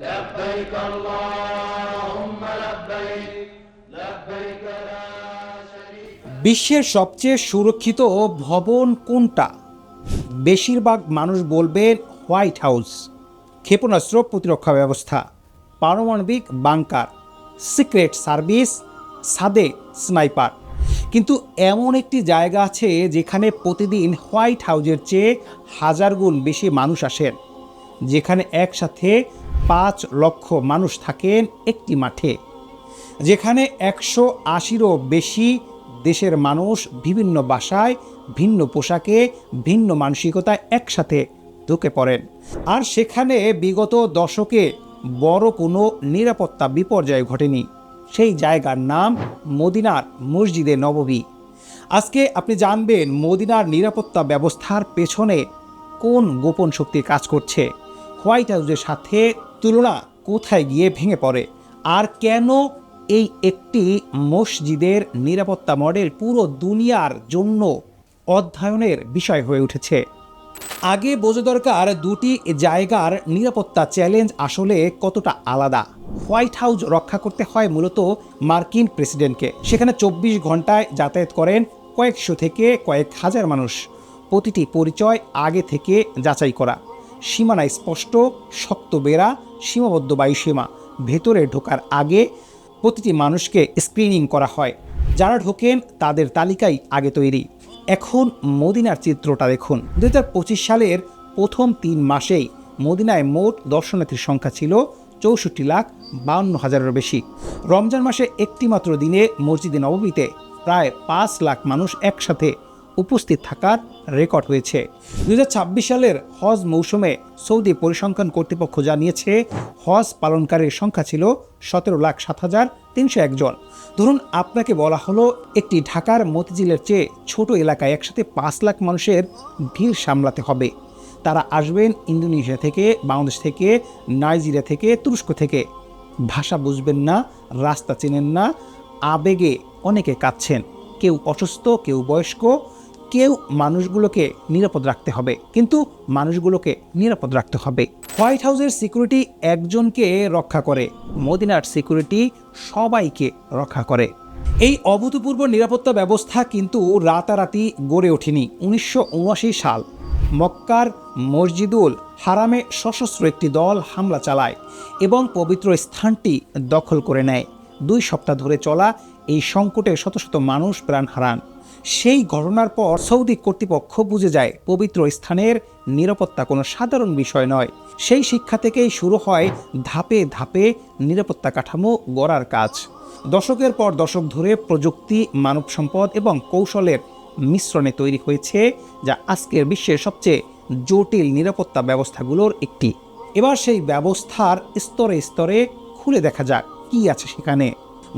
لبيك اللهم لبيك لبيك لا شريك বিশ্বের সবচেয়ে সুরক্ষিত ভবন কোনটা? বেশিরভাগ মানুষ বলবেন হোয়াইট হাউস। ক্ষেপণাস্ত্র প্রতিরক্ষা ব্যবস্থা, পারমাণবিক বাংকার, সিক্রেট সার্ভিস, ছাদে স্নাইপার। কিন্তু এমন একটি জায়গা আছে যেখানে প্রতিদিন হোয়াইট হাউসের চেয়ে 1000 গুণ বেশি মানুষ আসেন, যেখানে একসাথে 5 লক্ষ মানুষ থাকেন একটি মাঠে, যেখানে 180-রও বেশি দেশের মানুষ বিভিন্ন ভাষায়, ভিন্ন পোশাকে, ভিন্ন মানসিকতায় একসাথে ঢুকে পড়েন। আর সেখানে বিগত দশকে বড় কোনো নিরাপত্তা বিপর্যয় ঘটেনি। সেই জায়গার নাম মদিনার মসজিদে নববী। আজকে আপনি জানবেন মদিনার নিরাপত্তা ব্যবস্থার পেছনে কোন গোপন শক্তি কাজ করছে, হোয়াইট হাউসের সাথে তুলনা কোথায় গিয়ে ভেঙে পড়ে, আর কেন এই একটি মসজিদের নিরাপত্তা মডেল পুরো দুনিয়ার জন্য অধ্যয়নের বিষয় হয়ে উঠেছে। আগে বোঝা দরকার দুটি জায়গার নিরাপত্তা চ্যালেঞ্জ আসলে কতটা আলাদা। হোয়াইট হাউস রক্ষা করতে হয় মূলত মার্কিন প্রেসিডেন্টকে। সেখানে 24 ঘন্টায় যাতায়াত করেন কয়েকশো থেকে কয়েক হাজার মানুষ, প্রতিটি পরিচয় আগে থেকে যাচাই করা, সীমানায় স্পষ্ট শক্ত বেড়া, সীমাবদ্ধ বায়ুসীমা। ভেতরে ঢোকার আগে প্রতিটি মানুষকে স্ক্রিনিং করা হয়, যারা ঢোকেন তাদের তালিকাই আগে তৈরি। এখন মদিনার চিত্রটা দেখুন। 2025 সালের প্রথম 3 মাসেই মদিনায় মোট দর্শনার্থীর সংখ্যা ছিল 64,52,000-এরও বেশি। রমজান মাসে একটি মাত্র দিনে মসজিদে নববীতে প্রায় 5 লাখ মানুষ একসাথে উপস্থিত থাকার রেকর্ড হয়েছে। 2026 সালের হজ মৌসুমে সৌদি পরিসংখ্যান কর্তৃপক্ষ জানিয়েছে হজ পালনকারীর সংখ্যা ছিল 17,07,301 জন। ধরুন আপনাকে বলা হলো একটি ঢাকার মতিঝিলের চেয়ে ছোট এলাকায় একসাথে 5 লাখ মানুষের ভিড় সামলাতে হবে। তারা আসবেন ইন্দোনেশিয়া থেকে, বাংলাদেশ থেকে, নাইজেরিয়া থেকে, তুরস্ক থেকে। ভাষা বুঝবেন না, রাস্তা চেনেন না, আবেগে অনেকে কাঁদছেন, কেউ অসুস্থ, কেউ বয়স্ক। কেউ মানুষগুলোকে নিরাপদ রাখতে হবে, কিন্তু মানুষগুলোকে নিরাপদ রাখতে হবে। হোয়াইট হাউসের সিকিউরিটি একজনকে রক্ষা করে, মদিনার সিকিউরিটি সবাইকে রক্ষা করে। এই অভূতপূর্ব নিরাপত্তা ব্যবস্থা কিন্তু রাতারাতি গড়ে ওঠেনি। 1979 সাল মক্কার মসজিদুল হারামে সশস্ত্র একটি দল হামলা চালায় এবং পবিত্র স্থানটি দখল করে নেয়। 2 সপ্তাহ ধরে চলা এই সংকটে শত শত মানুষ প্রাণ হারান। সেই ঘটনার পর সৌদি কর্তৃপক্ষ বুঝে যায় পবিত্র স্থানের নিরাপত্তা কোনো সাধারণ বিষয় নয়। সেই শিক্ষা থেকেই শুরু হয় ধাপে ধাপে নিরাপত্তা কাঠামো গড়ার কাজ। দশকের পর দশক ধরে প্রযুক্তি, মানব সম্পদ এবং কৌশলের মিশ্রণে তৈরি হয়েছে যা আজকের বিশ্বের সবচেয়ে জটিল নিরাপত্তা ব্যবস্থাগুলোর একটি। এবার সেই ব্যবস্থার স্তরে স্তরে খুলে দেখা যাক কি আছে সেখানে।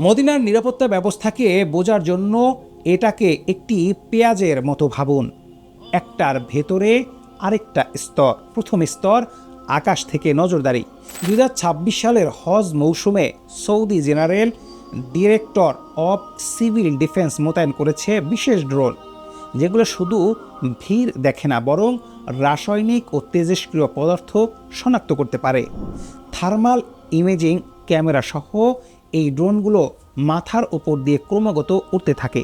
মদিনার নিরাপত্তা ব্যবস্থাকে বোঝার জন্য এটাকে একটি পেঁয়াজের মতো ভাবুন। একটার ভেতরে আরেকটা স্তর। প্রথম স্তর আকাশ থেকে নজরদারি। 2026 সালের হজ মৌসুমে Saudi general director of civil defence মোতায়েন করেছে বিশেষ ড্রোন, যেগুলো শুধু ভিড় দেখে না, বরং রাসায়নিক ও তেজস্ক্রিয় পদার্থ শনাক্ত করতে পারে। থার্মাল ইমেজিং ক্যামেরা সহ এই ড্রোনগুলো মাথার ওপর দিয়ে ক্রমাগত উড়তে থাকে।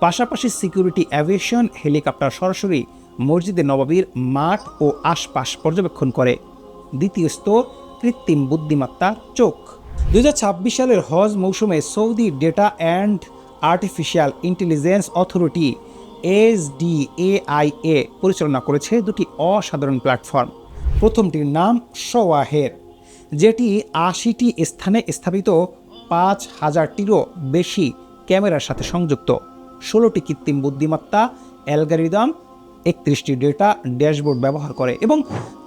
পাশাপাশি সিকিউরিটি অ্যাভিয়েশন হেলিকপ্টার সরাসরি মসজিদে নববীর মাঠ ও আশপাশ পর্যবেক্ষণ করে। দ্বিতীয় স্তর কৃত্রিম বুদ্ধিমত্তার চোখ। 2026 সালের হজ মৌসুমে Saudi data and artificial intelligence authority SDAIA পরিচালনা করেছে 2টি অসাধারণ প্ল্যাটফর্ম। প্রথমটির নাম সওয়াহের, যেটি 80টি স্থানে স্থাপিত 5,000টিরও বেশি ক্যামেরার সাথে সংযুক্ত। 16টি কৃত্রিম বুদ্ধিমত্তা অ্যালগরিদম, 31টি ডেটা ড্যাশবোর্ড ব্যবহার করে এবং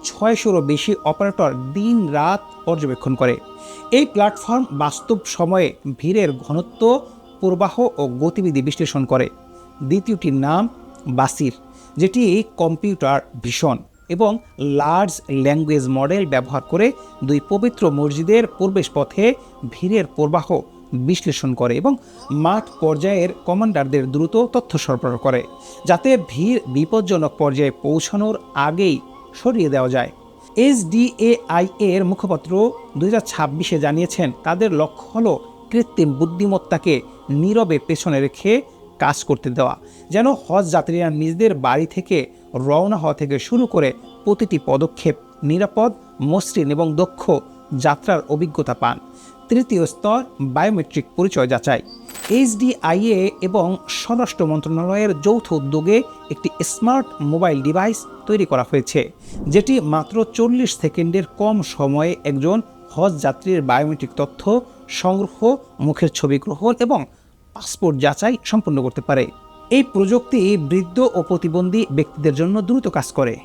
600রও বেশি অপারেটর দিন রাত পর্যবেক্ষণ করে। এই প্ল্যাটফর্ম বাস্তব সময়ে ভিড়ের ঘনত্ব, প্রবাহ ও গতিবিধি বিশ্লেষণ করে। দ্বিতীয়টির নাম বাসির, যেটি কম্পিউটার ভিশন এবং লার্জ ল্যাঙ্গুয়েজ মডেল ব্যবহার করে 2 পবিত্র মসজিদের প্রবেশপথে ভিড়ের প্রবাহ বিশ্লেষণ করে এবং মাঠ পর্যায়ের কমান্ডারদের দ্রুত তথ্য সরবরাহ করে, যাতে ভিড় বিপজ্জনক পর্যায়ে পৌঁছানোর আগেই সরিয়ে দেওয়া যায়। SDAI এর মুখপাত্র 2026-এ জানিয়েছেন তাদের লক্ষ্য হলো কৃত্রিম বুদ্ধিমত্তাকে নীরবে পেছনে রেখে কাজ করতে দেওয়া, যেন হজ যাত্রীরা নিজেদের বাড়ি থেকে রওনা হওয়া থেকে শুরু করে প্রতিটি পদক্ষেপ নিরাপদ, মসৃণ এবং দক্ষ যাত্রার অভিজ্ঞতা পান। তৃতীয় স্তর বায়োমেট্রিক পরিচয় যাচাই। SDIA এবং স্বরাষ্ট্র মন্ত্রণালয়ের যৌথ উদ্যোগে একটি স্মার্ট মোবাইল ডিভাইস তৈরি করা হয়েছে, যেটি মাত্র 40 সেকেন্ডের কম সময়ে একজন হজ যাত্রীর বায়োমেট্রিক তথ্য সংগ্রহ, মুখের ছবি গ্রহণ এবং পাসপোর্ট যাচাই সম্পন্ন করতে পারে। এই প্রযুক্তি বৃদ্ধ ও প্রতিবন্ধী ব্যক্তিদের জন্য দ্রুত কাজ করে।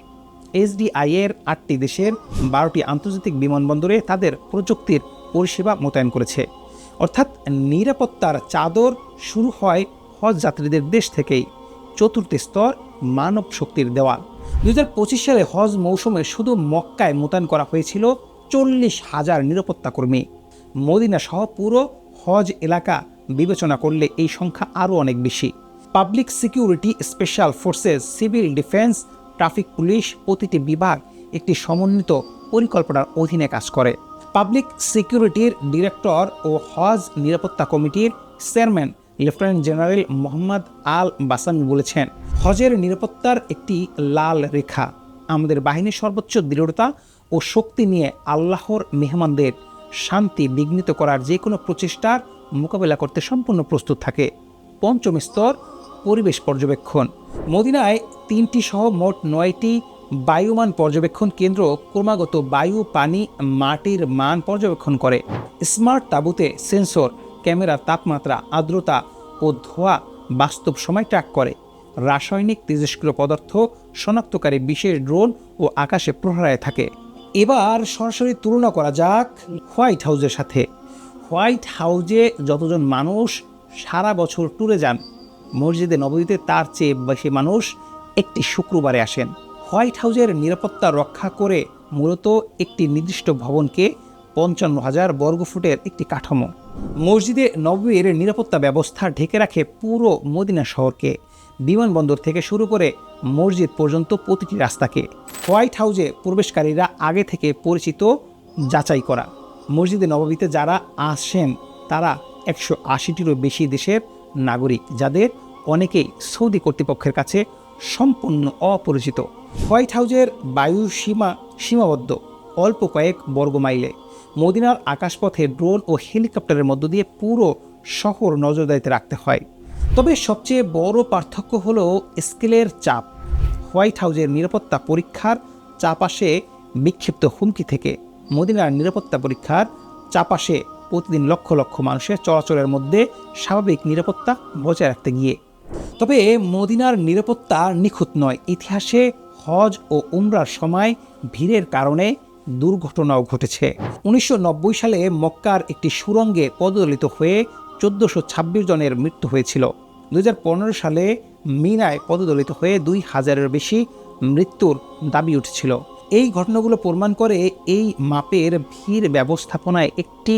SDI এর 8টি দেশের 12টি আন্তর্জাতিক বিমানবন্দরে তাদের প্রযুক্তির পরিষেবা মোতায়েন করেছে। অর্থাৎ নিরাপত্তার চাদর শুরু হয় হজ যাত্রীদের দেশ থেকেই। চতুর্থ স্তর মানব শক্তির দেওয়াল। 2025 সালে হজ মৌসুমে শুধু মক্কায় মোতায়েন করা হয়েছিল 40,000 নিরাপত্তা কর্মী। মদিনা সহ পুরো হজ এলাকা বিবেচনা করলে এই সংখ্যা আরও অনেক বেশি। Public security special forces, civil defence, traffic police প্রতিটি বিভাগ একটি সমন্বিত পরিকল্পনার অধীনে কাজ করে। পাবলিক সিকিউরিটির ডিরেক্টর ও হজ নিরাপত্তা কমিটির চেয়ারম্যান লেফটেন্যান্ট জেনারেল মোহাম্মদ আল বাসামি বলেছেন, হজের নিরাপত্তার একটি লাল রেখা আমাদের বাহিনীর সর্বোচ্চ দৃঢ়তা ও শক্তি নিয়ে আল্লাহর মেহমানদের শান্তি বিঘ্নিত করার যে কোনো প্রচেষ্টার মোকাবেলা করতে সম্পূর্ণ প্রস্তুত থাকে। পঞ্চম স্তর পরিবেশ পর্যবেক্ষণ। মদিনায় 3টি সহ মোট 9টি বায়ুমান পর্যবেক্ষণ কেন্দ্র ক্রমাগত বায়ু, পানি, মাটির মান পর্যবেক্ষণ করে। স্মার্ট তাঁবুতে সেন্সর, ক্যামেরার তাপমাত্রা, আর্দ্রতা ও ধোঁয়া বাস্তব সময় ট্র্যাক করে। রাসায়নিক তেজস্ক্রিয় পদার্থ শনাক্তকারী বিশেষ ড্রোন ও আকাশে প্রহরায় থাকে। এবার সরাসরি তুলনা করা যাক হোয়াইট হাউসের সাথে। হোয়াইট হাউসে যতজন মানুষ সারা বছর ট্যুরে যান, মসজিদে নববীতে তার চেয়ে বেশি মানুষ একটি শুক্রবারে আসেন। হোয়াইট হাউসের নিরাপত্তা রক্ষা করে মূলত একটি নির্দিষ্ট ভবনকে 55,000 বর্গফুটের একটি কাঠামো। মসজিদে নববীর নিরাপত্তা ব্যবস্থা ঢেকে রাখে পুরো মদিনা শহরকে, বিমানবন্দর থেকে শুরু করে মসজিদ পর্যন্ত প্রতিটি রাস্তাকে। হোয়াইট হাউসে প্রবেশকারীরা আগে থেকে পরিচিত, যাচাই করা। মসজিদে নববীতে যারা আসেন তারা 180টিরও বেশি দেশের নাগরিক, যাদের অনেকেই সৌদি কর্তৃপক্ষের কাছে সম্পূর্ণ অপরিচিত। হোয়াইট হাউসের বায়ু সীমাবদ্ধ অল্প কয়েক বর্গমাইলে। মদিনার আকাশপথে ড্রোন ও হেলিকপ্টারের মধ্য দিয়ে পুরো শহর নজরদারিতে রাখতে হয়। তবে সবচেয়ে বড় পার্থক্য হলো স্কেলের চাপ। হোয়াইট হাউসের নিরাপত্তা পরীক্ষার চাপ আসে বিক্ষিপ্ত হুমকি থেকে। মদিনার নিরাপত্তা পরীক্ষার চাপ আসে প্রতিদিন লক্ষ লক্ষ মানুষের চলাচলের মধ্যে স্বাভাবিক নিরাপত্তা বজায় রাখতে গিয়ে। তবে মদিনার নিরাপত্তা নিখুঁত নয়। ইতিহাসে হজ ও উমরার সময় ভিড়ের কারণে দুর্ঘটনাও ঘটেছে। 1990 সালে মক্কার একটি সুড়ঙ্গে পদদলিত হয়ে 1426 জনের মৃত্যু হয়েছিল। 2015 সালে মিনায় পদদলিত হয়ে 2000-এর বেশি মৃত্যুর দাবি উঠেছিল। এই ঘটনাগুলো প্রমাণ করে এই মাপের ভিড় ব্যবস্থাপনায় একটি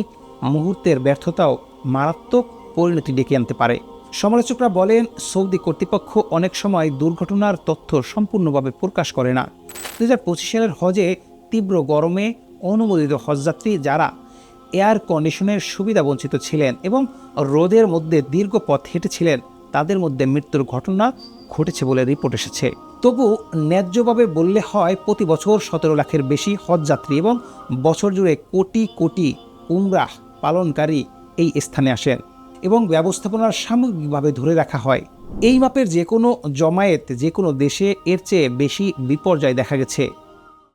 মুহূর্তের ব্যর্থতাও মারাত্মক পরিণতি ডেকে আনতে পারে। সমালোচকরা বলেন, সৌদি কর্তৃপক্ষ অনেক সময় দুর্ঘটনার তথ্য সম্পূর্ণভাবে প্রকাশ করে না। 2025 সালের হজে তীব্র গরমে অনুমোদিত হজযাত্রী যারা এয়ার কন্ডিশনের সুবিধা বঞ্চিত ছিলেন এবং রোদের মধ্যে দীর্ঘ পথ হেঁটেছিলেন, তাদের মধ্যে মৃত্যুর ঘটনা ঘটেছে বলে রিপোর্ট এসেছে। তবু ন্যায্যভাবে বললে হয়, প্রতি বছর 17 লাখের বেশি হজযাত্রী এবং বছর জুড়ে কোটি কোটি উমরাহ পালনকারী এই স্থানে আসেন এবং ব্যবস্থাপনার সামগ্রিকভাবে ধরে রাখা হয়। এই মাপের যে কোনো জমায়েত যে কোনো দেশে এর চেয়ে বেশি বিপর্যয় দেখা গেছে।